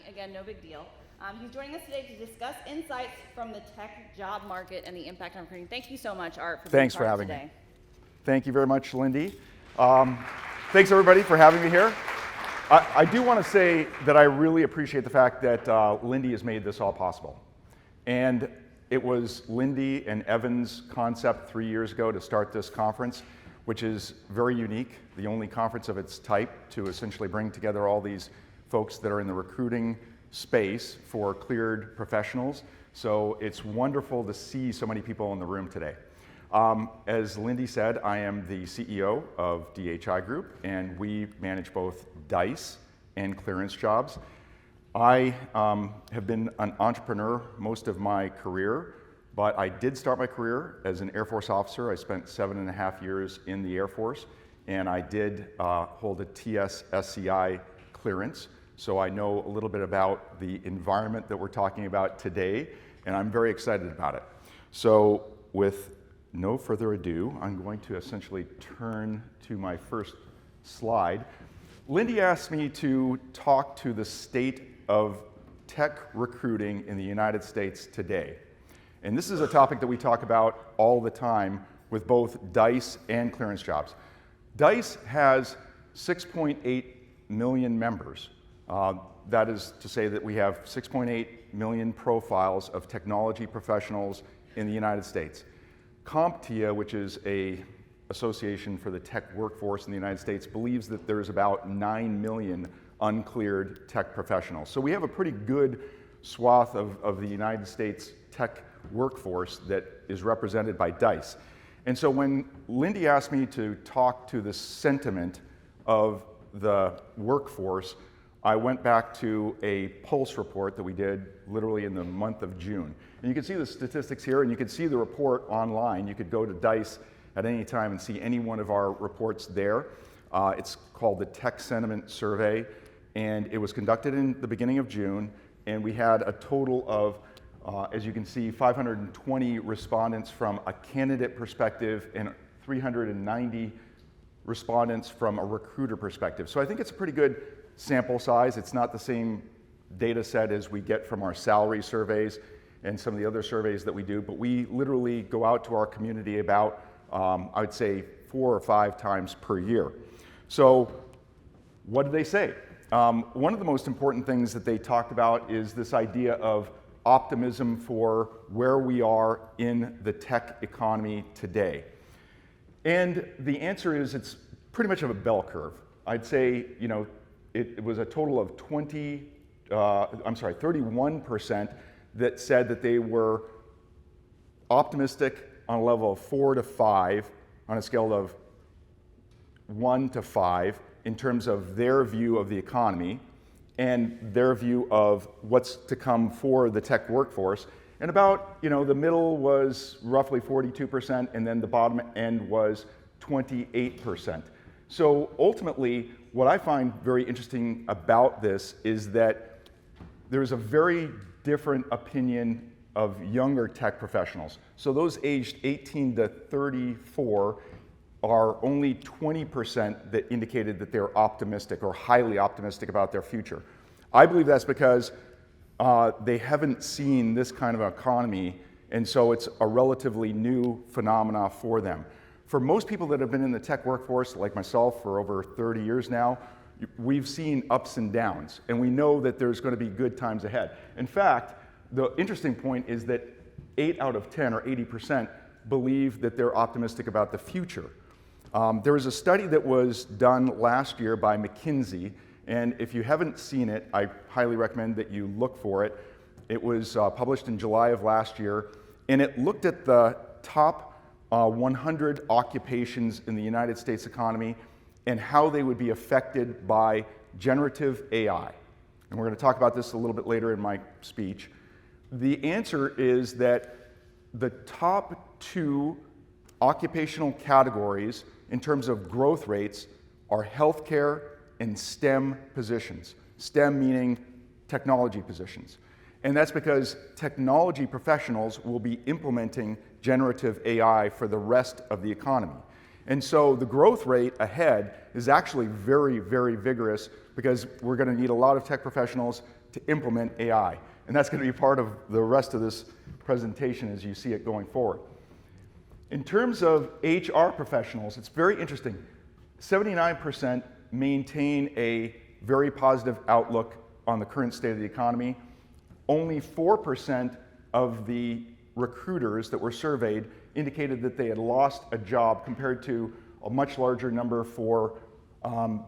Again, no big deal. He's joining us today to discuss insights from the tech job market and the impact on recruiting. Thank you so much, Art, for being Thanks for having today. me. Thank you very much, Lindy. Thanks, everybody, for having me here. I do want to say that I really appreciate the fact that Lindy has made this all possible. And it was Lindy and Evan's concept 3 years ago to start this conference, which is very unique, the only conference of its type to essentially bring together all these folks that are in the recruiting space for cleared professionals. So it's wonderful to see so many people in the room today. As Lindy said, I am the CEO of DHI Group, and we manage both DICE and ClearanceJobs. I have been an entrepreneur most of my career, but I did start my career as an Air Force officer. I spent 7.5 years in the Air Force, and I did hold a TS-SCI clearance, so I know a little bit about the environment that we're talking about today, and I'm very excited about it. So with no further ado, I'm going to essentially turn to my first slide. Lindy asked me to talk to the state of tech recruiting in the United States today. And this is a topic that we talk about all the time with both DICE and ClearanceJobs. DICE has 6.8 million members. That is to say that we have 6.8 million profiles of technology professionals in the United States. CompTIA, which is an association for the tech workforce in the United States, believes that there's about 9 million uncleared tech professionals. So we have a pretty good swath of the United States tech workforce that is represented by DICE. And so when Lindy asked me to talk to the sentiment of the workforce, I went back to a pulse report that we did literally in the month of June. And you can see the statistics here, and you can see the report online. You could go to DICE at any time and see any one of our reports there. It's called the Tech Sentiment Survey, and it was conducted in the beginning of June, and we had a total of, as you can see, 520 respondents from a candidate perspective and 390 respondents from a recruiter perspective. So I think it's a pretty good sample size. It's not the same data set as we get from our salary surveys and some of the other surveys that we do, but we literally go out to our community about, I would say, 4 or 5 times per year. So what did they say? One of the most important things that they talked about is this idea of optimism for where we are in the tech economy today. And the answer is it's pretty much of a bell curve. I'd say, it was a total of 31% that said that they were optimistic on a level of 4 to 5 on a scale of 1 to 5 in terms of their view of the economy and their view of what's to come for the tech workforce. And about, the middle was roughly 42%, and then the bottom end was 28%. So ultimately, what I find very interesting about this is that there's a very different opinion of younger tech professionals. So those aged 18 to 34 are only 20% that indicated that they're optimistic or highly optimistic about their future. I believe that's because they haven't seen this kind of economy, and so it's a relatively new phenomena for them. For most people that have been in the tech workforce, like myself, for over 30 years now, we've seen ups and downs, and we know that there's going to be good times ahead. In fact, the interesting point is that 8 out of 10, or 80%, believe that they're optimistic about the future. There was a study that was done last year by McKinsey, and if you haven't seen it, I highly recommend that you look for it. It was published in July of last year, and it looked at the top 100 occupations in the United States economy and how they would be affected by generative AI. And we're going to talk about this a little bit later in my speech. The answer is that the top 2 occupational categories in terms of growth rates are healthcare and STEM positions. STEM meaning technology positions. And that's because technology professionals will be implementing generative AI for the rest of the economy. And so the growth rate ahead is actually very, very vigorous because we're going to need a lot of tech professionals to implement AI. And that's going to be part of the rest of this presentation as you see it going forward. In terms of HR professionals, it's very interesting. 79% maintain a very positive outlook on the current state of the economy. Only 4% of the recruiters that were surveyed indicated that they had lost a job compared to a much larger number for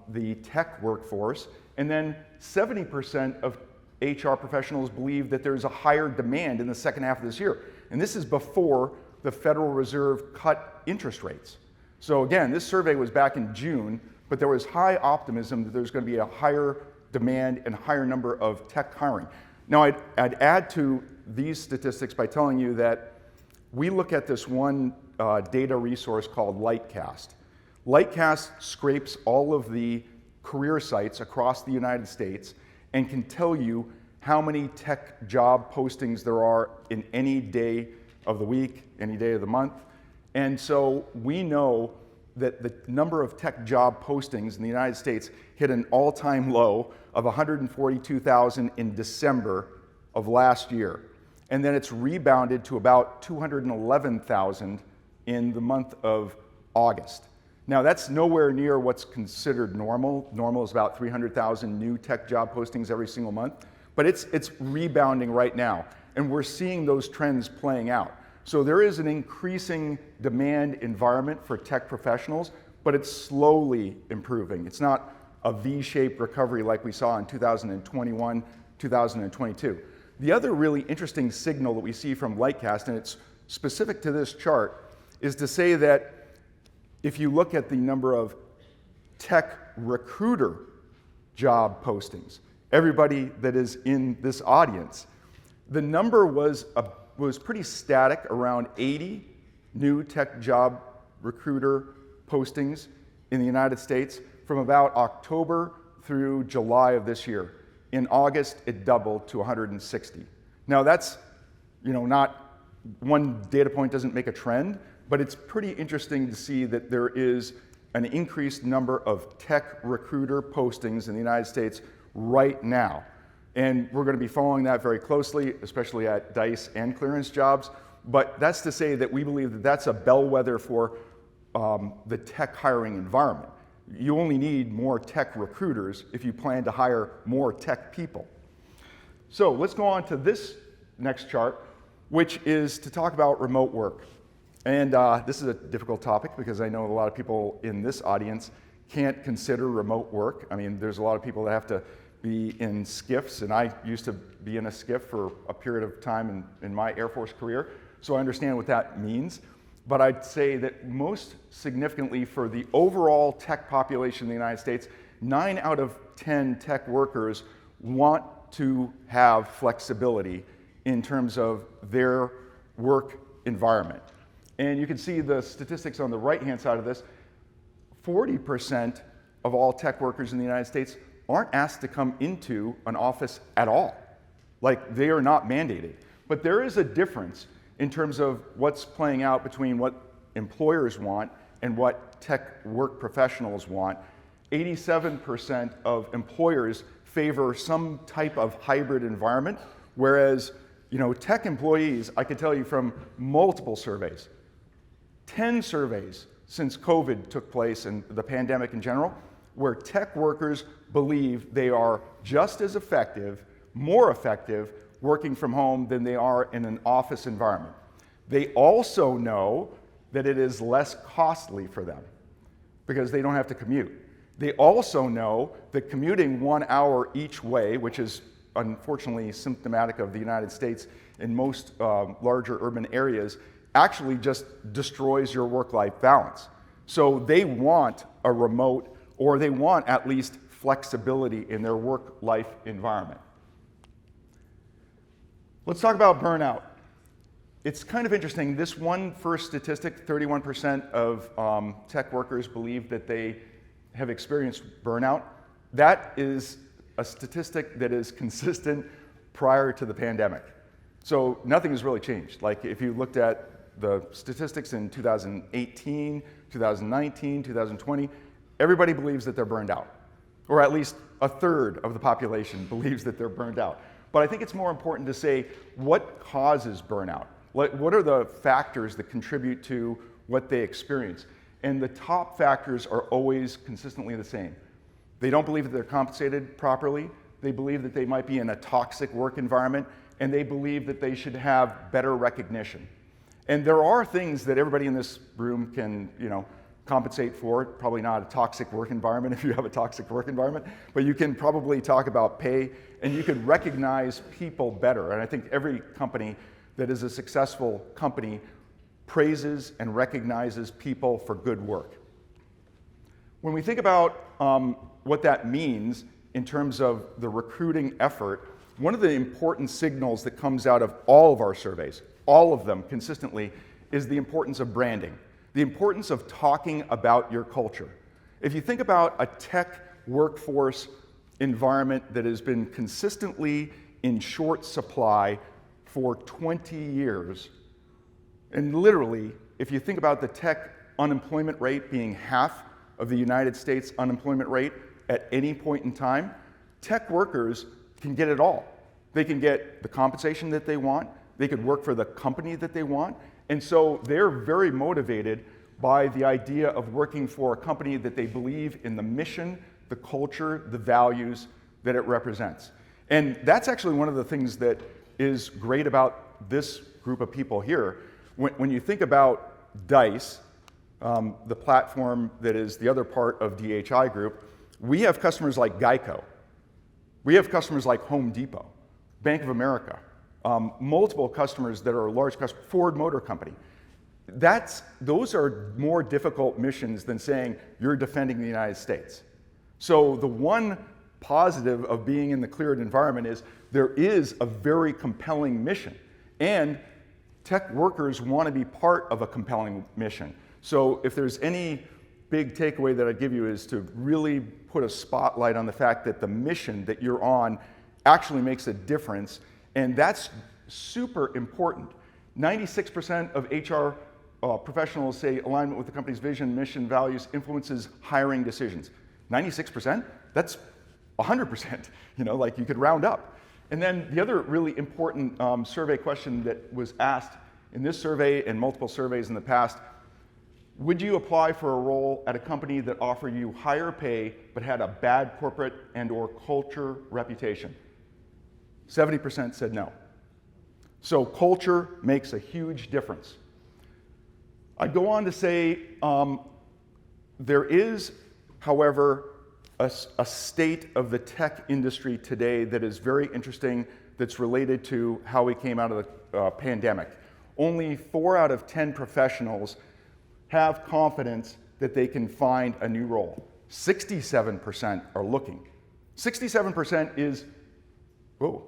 the tech workforce. And then 70% of HR professionals believe that there's a higher demand in the second half of this year. And this is before the Federal Reserve cut interest rates. So again, this survey was back in June, but there was high optimism that there's going to be a higher demand and higher number of tech hiring. Now, I'd add to these statistics by telling you that we look at this one data resource called Lightcast. Lightcast scrapes all of the career sites across the United States and can tell you how many tech job postings there are in any day of the week, any day of the month. And so we know that the number of tech job postings in the United States hit an all-time low of 142,000 in December of last year. And then it's rebounded to about 211,000 in the month of August. Now, that's nowhere near what's considered normal. Normal is about 300,000 new tech job postings every single month. But it's rebounding right now. And we're seeing those trends playing out. So there is an increasing demand environment for tech professionals, but it's slowly improving. It's not a V-shaped recovery like we saw in 2021, 2022. The other really interesting signal that we see from Lightcast, and it's specific to this chart, is to say that if you look at the number of tech recruiter job postings, everybody that is in this audience, the number was pretty static, around 80 new tech job recruiter postings in the United States from about October through July of this year. In August, it doubled to 160. Now that's, not one data point doesn't make a trend, but it's pretty interesting to see that there is an increased number of tech recruiter postings in the United States right now. And we're going to be following that very closely, especially at DICE and ClearanceJobs. But that's to say that we believe that that's a bellwether for the tech hiring environment. You only need more tech recruiters if you plan to hire more tech people. So let's go on to this next chart, which is to talk about remote work. And this is a difficult topic because I know a lot of people in this audience can't consider remote work. I mean, there's a lot of people that have to be in SCIFs, and I used to be in a SCIF for a period of time in my Air Force career, so I understand what that means. But I'd say that most significantly for the overall tech population in the United States, 9 out of 10 tech workers want to have flexibility in terms of their work environment. And you can see the statistics on the right-hand side of this. 40% of all tech workers in the United States aren't asked to come into an office at all. Like, they are not mandated. But there is a difference in terms of what's playing out between what employers want and what tech work professionals want. 87% of employers favor some type of hybrid environment, whereas tech employees, I could tell you from multiple surveys, 10 surveys since COVID took place and the pandemic in general, where tech workers believe they are just as effective, more effective, working from home than they are in an office environment. They also know that it is less costly for them because they don't have to commute. They also know that commuting 1 hour each way, which is unfortunately symptomatic of the United States in most larger urban areas, actually just destroys your work-life balance. So they want a remote, or they want at least flexibility in their work-life environment. Let's talk about burnout. It's kind of interesting. This one first statistic, 31% of tech workers believe that they have experienced burnout. That is a statistic that is consistent prior to the pandemic. So nothing has really changed. Like, if you looked at the statistics in 2018, 2019, 2020, everybody believes that they're burned out. Or at least a third of the population believes that they're burned out. But I think it's more important to say, what causes burnout? What are the factors that contribute to what they experience? And the top factors are always consistently the same. They don't believe that they're compensated properly. They believe that they might be in a toxic work environment, and they believe that they should have better recognition. And there are things that everybody in this room can, compensate for. Probably not a toxic work environment if you have a toxic work environment, but you can probably talk about pay, and you could recognize people better. And I think every company that is a successful company praises and recognizes people for good work. When we think about what that means in terms of the recruiting effort, one of the important signals that comes out of all of our surveys, all of them consistently, is the importance of branding, the importance of talking about your culture. If you think about a tech workforce environment that has been consistently in short supply for 20 years, and literally, if you think about the tech unemployment rate being half of the United States unemployment rate at any point in time, tech workers can get it all. They can get the compensation that they want, they could work for the company that they want, and so they're very motivated by the idea of working for a company that they believe in the mission, the culture, the values that it represents. And that's actually one of the things that is great about this group of people here. When you think about DICE, the platform that is the other part of DHI Group, we have customers like Geico. We have customers like Home Depot, Bank of America, multiple customers that are large customers, Ford Motor Company. Those are more difficult missions than saying you're defending the United States. So the one positive of being in the cleared environment is there is a very compelling mission. And tech workers want to be part of a compelling mission. So if there's any big takeaway that I'd give you is to really put a spotlight on the fact that the mission that you're on actually makes a difference, and that's super important. 96% of HR professionals say alignment with the company's vision, mission, values influences hiring decisions. 96%? That's 100%, like you could round up. And then the other really important survey question that was asked in this survey and multiple surveys in the past, would you apply for a role at a company that offered you higher pay but had a bad corporate and/or culture reputation? 70% said no. So culture makes a huge difference. I'd go on to say there is, however, a state of the tech industry today that is very interesting, that's related to how we came out of the pandemic. Only 4 out of 10 professionals have confidence that they can find a new role. 67% are looking. 67% is, whoa.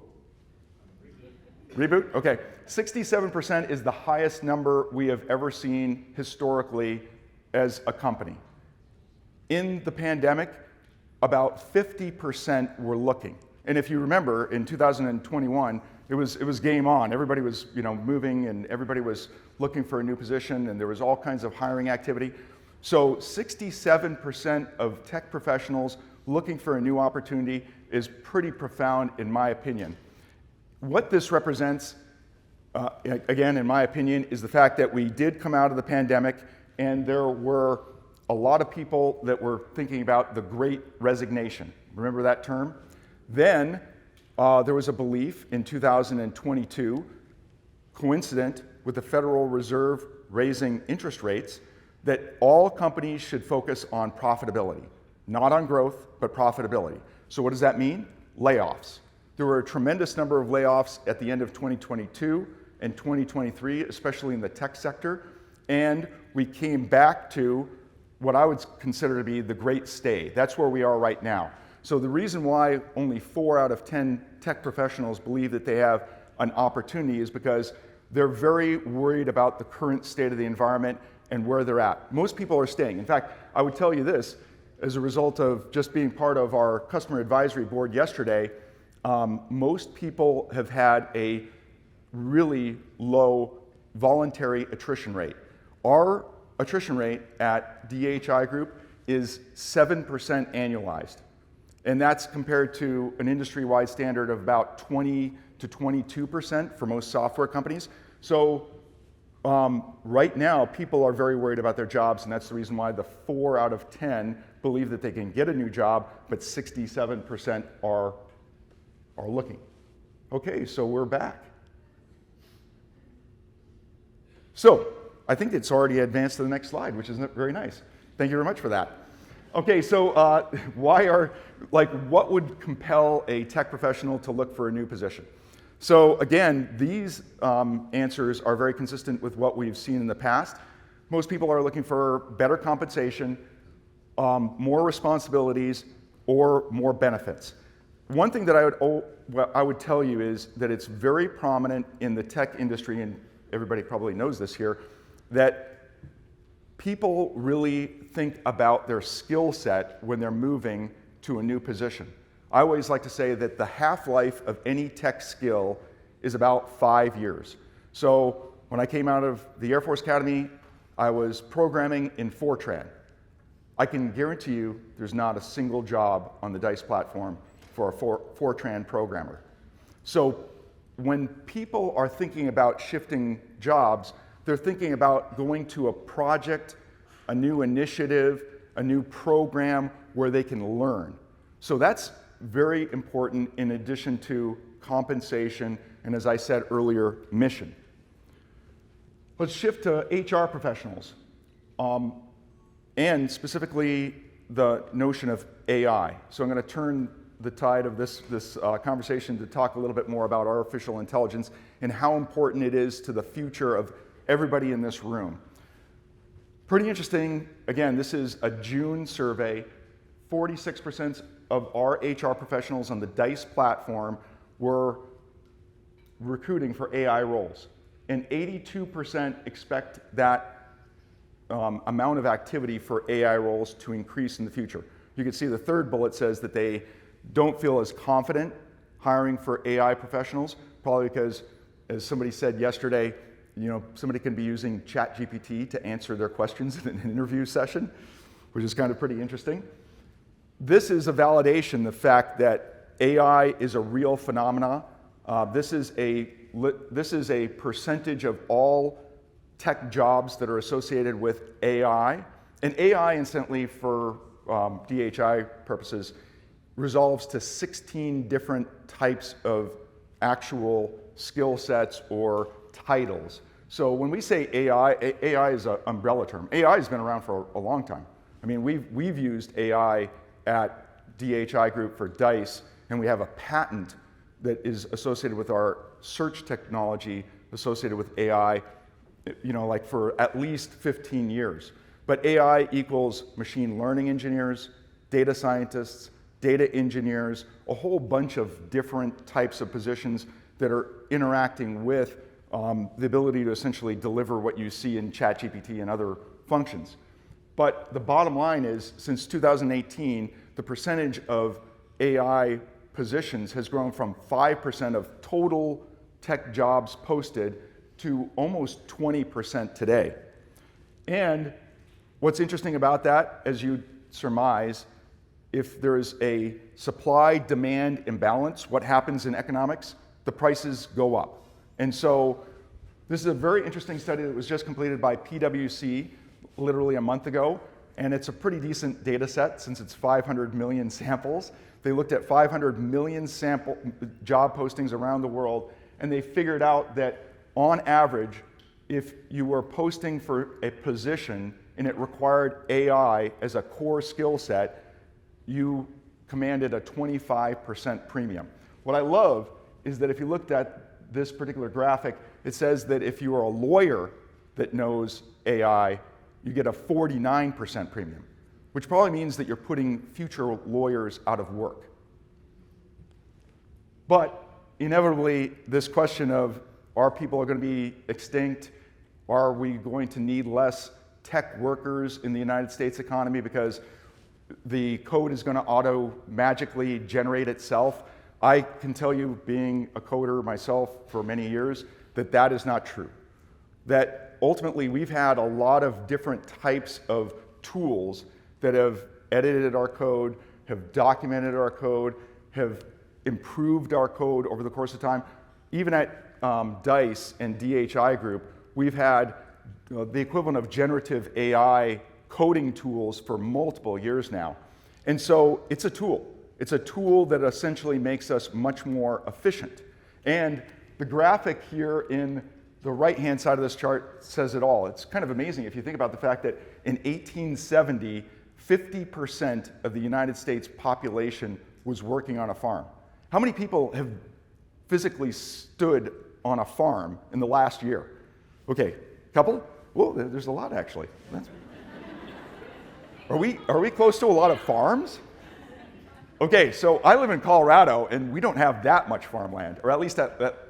Reboot? Okay. 67% is the highest number we have ever seen historically as a company. In the pandemic, about 50% were looking. And if you remember, in 2021, it was game on. Everybody was moving, and everybody was looking for a new position, and there was all kinds of hiring activity. So 67% of tech professionals looking for a new opportunity is pretty profound, in my opinion. What this represents, again, in my opinion, is the fact that we did come out of the pandemic, and there were a lot of people that were thinking about the Great Resignation. Remember that term? Then there was a belief in 2022, coincident with the Federal Reserve raising interest rates, that all companies should focus on profitability. Not on growth, but profitability. So what does that mean? Layoffs. There were a tremendous number of layoffs at the end of 2022 and 2023, especially in the tech sector. And we came back to what I would consider to be the great stay. That's where we are right now. So the reason why only 4 out of 10 tech professionals believe that they have an opportunity is because they're very worried about the current state of the environment and where they're at. Most people are staying. In fact, I would tell you this, as a result of just being part of our customer advisory board yesterday, most people have had a really low voluntary attrition rate. Our attrition rate at DHI Group is 7% annualized. And that's compared to an industry-wide standard of about 20 to 22% for most software companies. So right now, people are very worried about their jobs, and that's the reason why the 4 out of 10 believe that they can get a new job, but 67% are looking. Okay, so we're back. So I think it's already advanced to the next slide, which is very nice. Thank you very much for that. Okay, so what would compel a tech professional to look for a new position? So again, these answers are very consistent with what we've seen in the past. Most people are looking for better compensation, more responsibilities, or more benefits. One thing that I would tell you is that it's very prominent in the tech industry, and everybody probably knows this here, that people really think about their skill set when they're moving to a new position. I always like to say that the half-life of any tech skill is about 5 years. So when I came out of the Air Force Academy, I was programming in Fortran. I can guarantee you there's not a single job on the DICE platform for a Fortran programmer. So when people are thinking about shifting jobs, they're thinking about going to a project, a new initiative, a new program where they can learn. So that's very important in addition to compensation and, as I said earlier, mission. Let's shift to HR professionals and specifically the notion of AI. So I'm going to turn the tide of this conversation to talk a little bit more about artificial intelligence and how important it is to the future of everybody in this room. Pretty interesting. Again, this is a June survey. 46% of our HR professionals on the DICE platform were recruiting for AI roles. And 82% expect that amount of activity for AI roles to increase in the future. You can see the third bullet says that they don't feel as confident hiring for AI professionals, probably because, as somebody said yesterday, somebody can be using ChatGPT to answer their questions in an interview session, which is kind of pretty interesting. This is a validation, the fact that AI is a real phenomena. This is a percentage of all tech jobs that are associated with AI. And AI, incidentally, for DHI purposes, resolves to 16 different types of actual skill sets or titles. So when we say AI, AI is an umbrella term. AI has been around for a long time. I mean, we've used AI at DHI Group for DICE, and we have a patent that is associated with our search technology associated with AI, like for at least 15 years. But AI equals machine learning engineers, data scientists, data engineers, a whole bunch of different types of positions that are interacting with the ability to essentially deliver what you see in ChatGPT and other functions. But the bottom line is, since 2018, the percentage of AI positions has grown from 5% of total tech jobs posted to almost 20% today. And what's interesting about that, as you surmise, if there's a supply-demand imbalance, what happens in economics? The prices go up. And so this is a very interesting study that was just completed by PwC literally a month ago, and it's a pretty decent data set since it's 500 million samples. They looked at 500 million job postings around the world, and they figured out that on average, if you were posting for a position and it required AI as a core skill set, you commanded a 25% premium. What I love is that if you looked at this particular graphic, it says that if you are a lawyer that knows AI, you get a 49% premium, which probably means that you're putting future lawyers out of work. But inevitably, this question of, are people going to be extinct? Are we going to need less tech workers in the United States economy because the code is going to magically generate itself? I can tell you, being a coder myself for many years, that that is not true. that ultimately we've had a lot of different types of tools that have edited our code, have documented our code, have improved our code over the course of time. Even at DICE and DHI Group, we've had the equivalent of generative AI coding tools for multiple years now. And so it's a tool. It's a tool that essentially makes us much more efficient. And the graphic here in the right-hand side of this chart says it all. It's kind of amazing if you think about the fact that in 1870, 50% of the United States population was working on a farm. How many people have physically stood on a farm in the last year? Okay, couple? Well, there's a lot actually. Are we close to a lot of farms? Okay, so I live in Colorado and we don't have that much farmland, or at least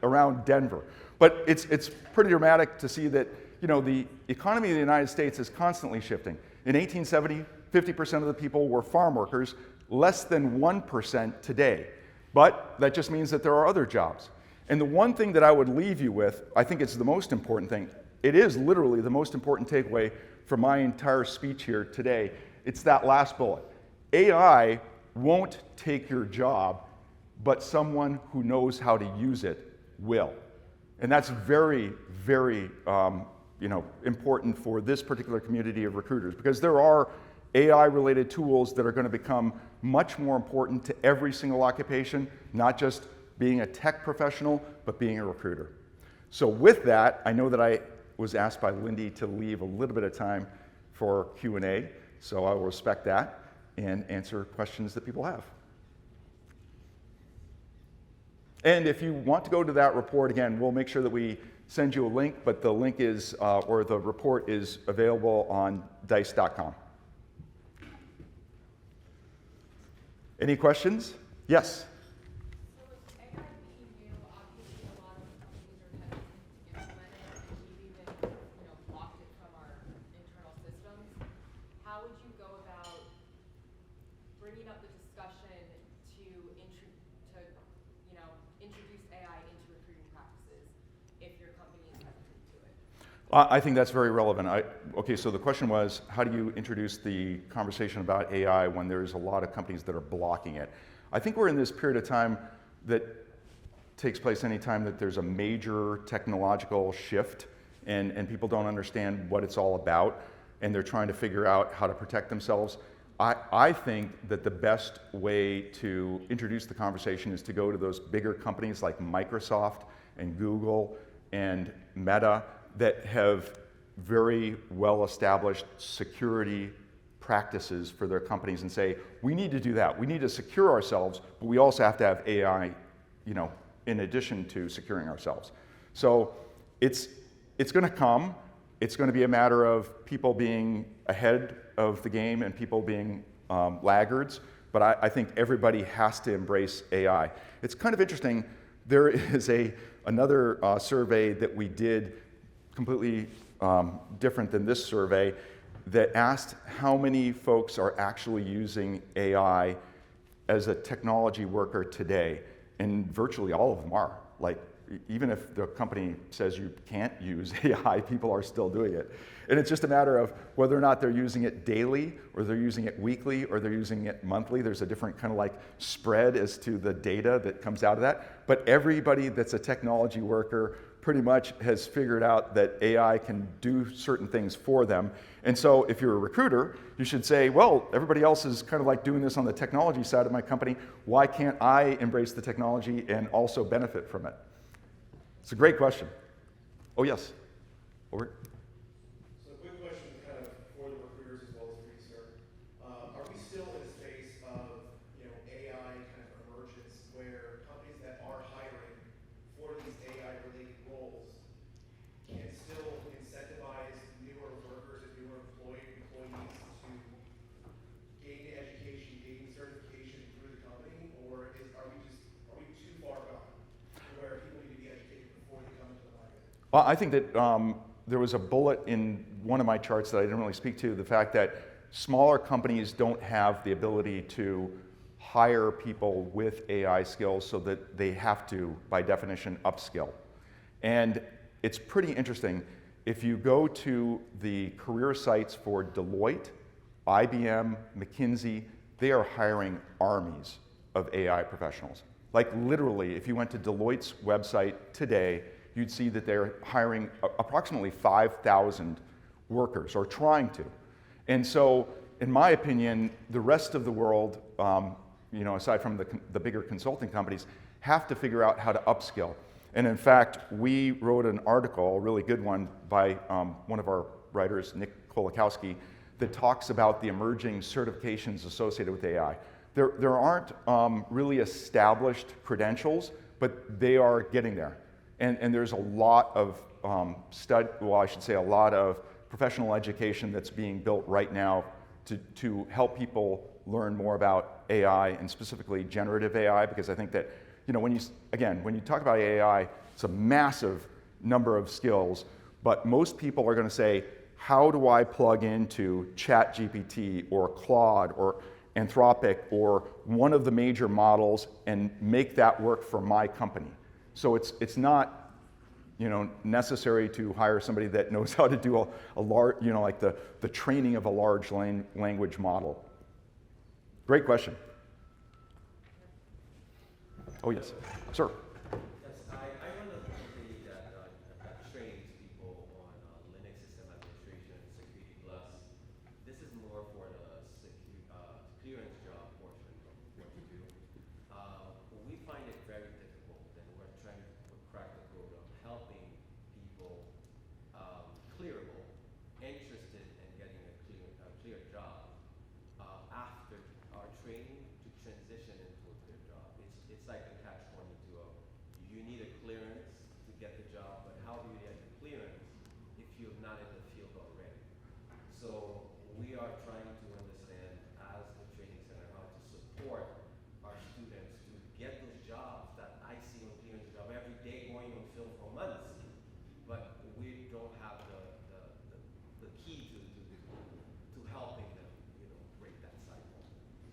around Denver. But it's pretty dramatic to see that, you know, the economy of the United States is constantly shifting. In 1870, 50% of the people were farm workers, less than 1% today. But that just means that there are other jobs. And the one thing that I would leave you with, I think it's the most important thing, it is literally the most important takeaway from my entire speech here today. It's that last bullet. AI won't take your job, but someone who knows how to use it will. And that's very, very important for this particular community of recruiters, because there are AI-related tools that are going to become much more important to every single occupation, not just being a tech professional, but being a recruiter. So with that, I know that I was asked by Lindy to leave a little bit of time for Q&A, so I will respect that and answer questions that people have. And if you want to go to that report, again, we'll make sure that we send you a link, but the link is, or the report is available on dice.com. Any questions? Yes? So with AI being new, obviously a lot of companies are hesitant to implement it, and we've even, blocked it from our internal systems. How would you go about bringing up the discussion to introduce AI into recruiting practices if your company is hesitant to it? I think that's very relevant. Okay, so the question was, how do you introduce the conversation about AI when there's a lot of companies that are blocking it? I think we're in this period of time that takes place anytime that there's a major technological shift and people don't understand what it's all about, and they're trying to figure out how to protect themselves. I think that the best way to introduce the conversation is to go to those bigger companies like Microsoft and Google and Meta that have very well-established security practices for their companies and say, we need to do that. We need to secure ourselves, but we also have to have AI, in addition to securing ourselves. So it's going to come. It's going to be a matter of people being ahead of the game and people being laggards, but I think everybody has to embrace AI. It's kind of interesting. There is another survey that we did completely different than this survey that asked how many folks are actually using AI as a technology worker today, and virtually all of them are. Like, even if the company says you can't use AI, people are still doing it. And it's just a matter of whether or not they're using it daily, or they're using it weekly, or they're using it monthly. There's a different kind of like spread as to the data that comes out of that. But everybody that's a technology worker pretty much has figured out that AI can do certain things for them. And so if you're a recruiter, you should say, well, everybody else is kind of like doing this on the technology side of my company. Why can't I embrace the technology and also benefit from it? It's a great question. Oh, yes. Over. So quick question kind of for the recruiters as well as for you, sir. Are we still in a space of AI kind of emergence where companies that are hiring for these AI-related roles can still incentivize newer workers and newer employees to gain education, gain certification through the company, or are we too far gone where people need to be educated before they come into the market? Well, I think that there was a bullet in one of my charts that I didn't really speak to, the fact that smaller companies don't have the ability to hire people with AI skills, so that they have to, by definition, upskill. And it's pretty interesting. if you go to the career sites for Deloitte, IBM, McKinsey, they are hiring armies of AI professionals. Like literally, if you went to Deloitte's website today, you'd see that they're hiring approximately 5,000 workers, or trying to. And so, in my opinion, the rest of the world, aside from the bigger consulting companies, have to figure out how to upskill. And in fact, we wrote an article, a really good one, by one of our writers, Nick Kolakowski, that talks about the emerging certifications associated with AI. There aren't really established credentials, but they are getting there. And there's a lot of a lot of professional education that's being built right now to help people learn more about AI, and specifically generative AI, because I think that, when you talk about AI, it's a massive number of skills, but most people are going to say, how do I plug into ChatGPT or Claude or Anthropic or one of the major models and make that work for my company? So it's not necessary to hire somebody that knows how to do a large, like the training of a large language model. Great question. Oh yes, sir. Yes, I run a company that trains people on Linux system administration and Security Plus. This is more for the clearance job portion of what we do. We find it very difficult, and we're trying to crack the code of helping people clearable, interested in getting a clear job after our training to transition into a clear job. It's like a catch-22 of you need a clearance to get the job, but how do you get the clearance if you're not in the field already? So we are trying to understand, as the training center, how to support our students to get those jobs that I see on clearance job every day going on film for months, but we don't have the key to helping them, break that cycle.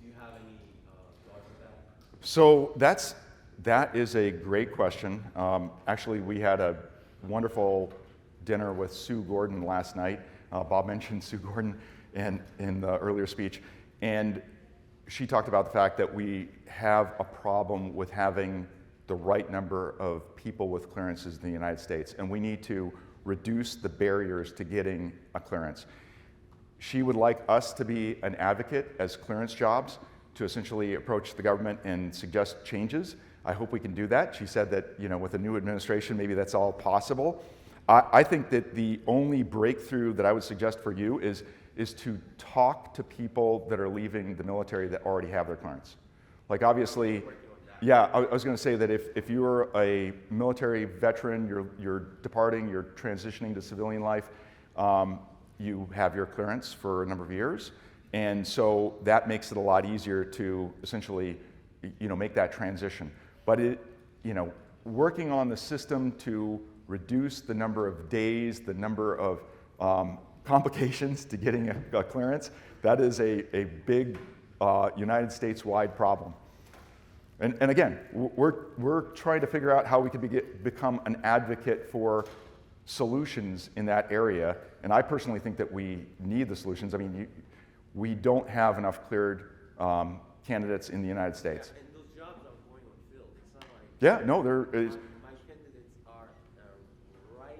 Do you have any thoughts on that? So that is a great question. Actually, we had a wonderful dinner with Sue Gordon last night. Bob mentioned Sue Gordon in the earlier speech, and she talked about the fact that we have a problem with having the right number of people with clearances in the United States, and we need to reduce the barriers to getting a clearance. She would like us to be an advocate as ClearanceJobs to essentially approach the government and suggest changes. I hope we can do that. She said that with a new administration, maybe that's all possible. I think that the only breakthrough that I would suggest for you is to talk to people that are leaving the military that already have their clearance. Like obviously, yeah, I was going to say that if you're a military veteran, you're departing, you're transitioning to civilian life, you have your clearance for a number of years, and so that makes it a lot easier to essentially, make that transition. But working on the system to reduce the number of days, the number of complications to getting a clearance, that is a big United States-wide problem. And again, we're trying to figure out how we can become an advocate for solutions in that area. And I personally think that we need the solutions. I mean, we don't have enough cleared candidates in the United States. And those jobs are going on field. It's not like Yeah, no, there is. my candidates are right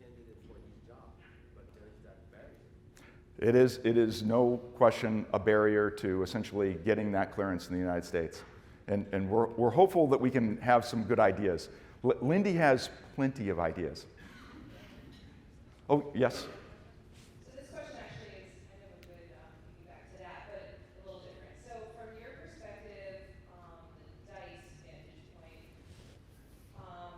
candidates for these jobs, but there's that barrier. It is no question a barrier to essentially getting that clearance in the United States. And we're hopeful that we can have some good ideas. Lindy has plenty of ideas. Oh, yes? So this question actually is kind of a good piggyback to that, but a little different. So from your perspective, DICE vantage point,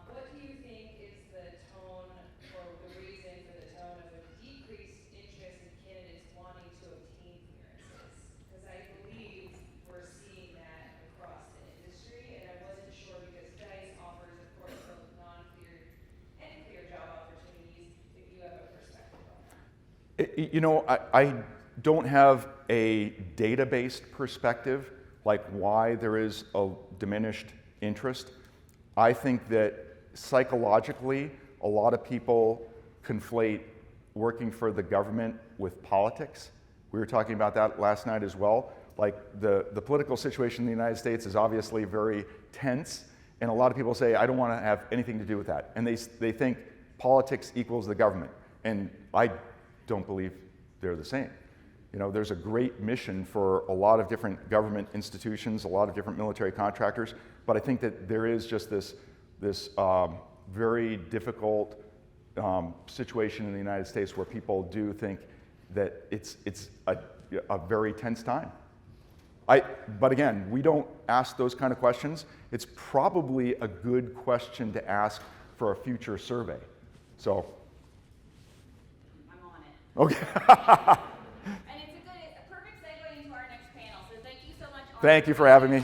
what do you think is the tone or the reason for the tone of a decreased interest in candidates wanting to obtain clearances? Because I believe we're seeing that across the industry, and I wasn't sure because DICE offers, of course, both non-cleared and clear job opportunities. If you have a perspective on that. I don't have a data-based perspective, like why there is a diminished interest. I think that psychologically, a lot of people conflate working for the government with politics. We were talking about that last night as well. Like the political situation in the United States is obviously very tense, and a lot of people say, I don't want to have anything to do with that. And they think politics equals the government. And I don't believe they're the same. You know, there's a great mission for a lot of different government institutions, a lot of different military contractors, but I think that there is just this very difficult situation in the United States where people do think that it's a very tense time. But again, we don't ask those kind of questions. It's probably a good question to ask for a future survey. So. I'm on it. Okay. And it's a perfect segue into our next panel. So thank you so much. Thank you for having me.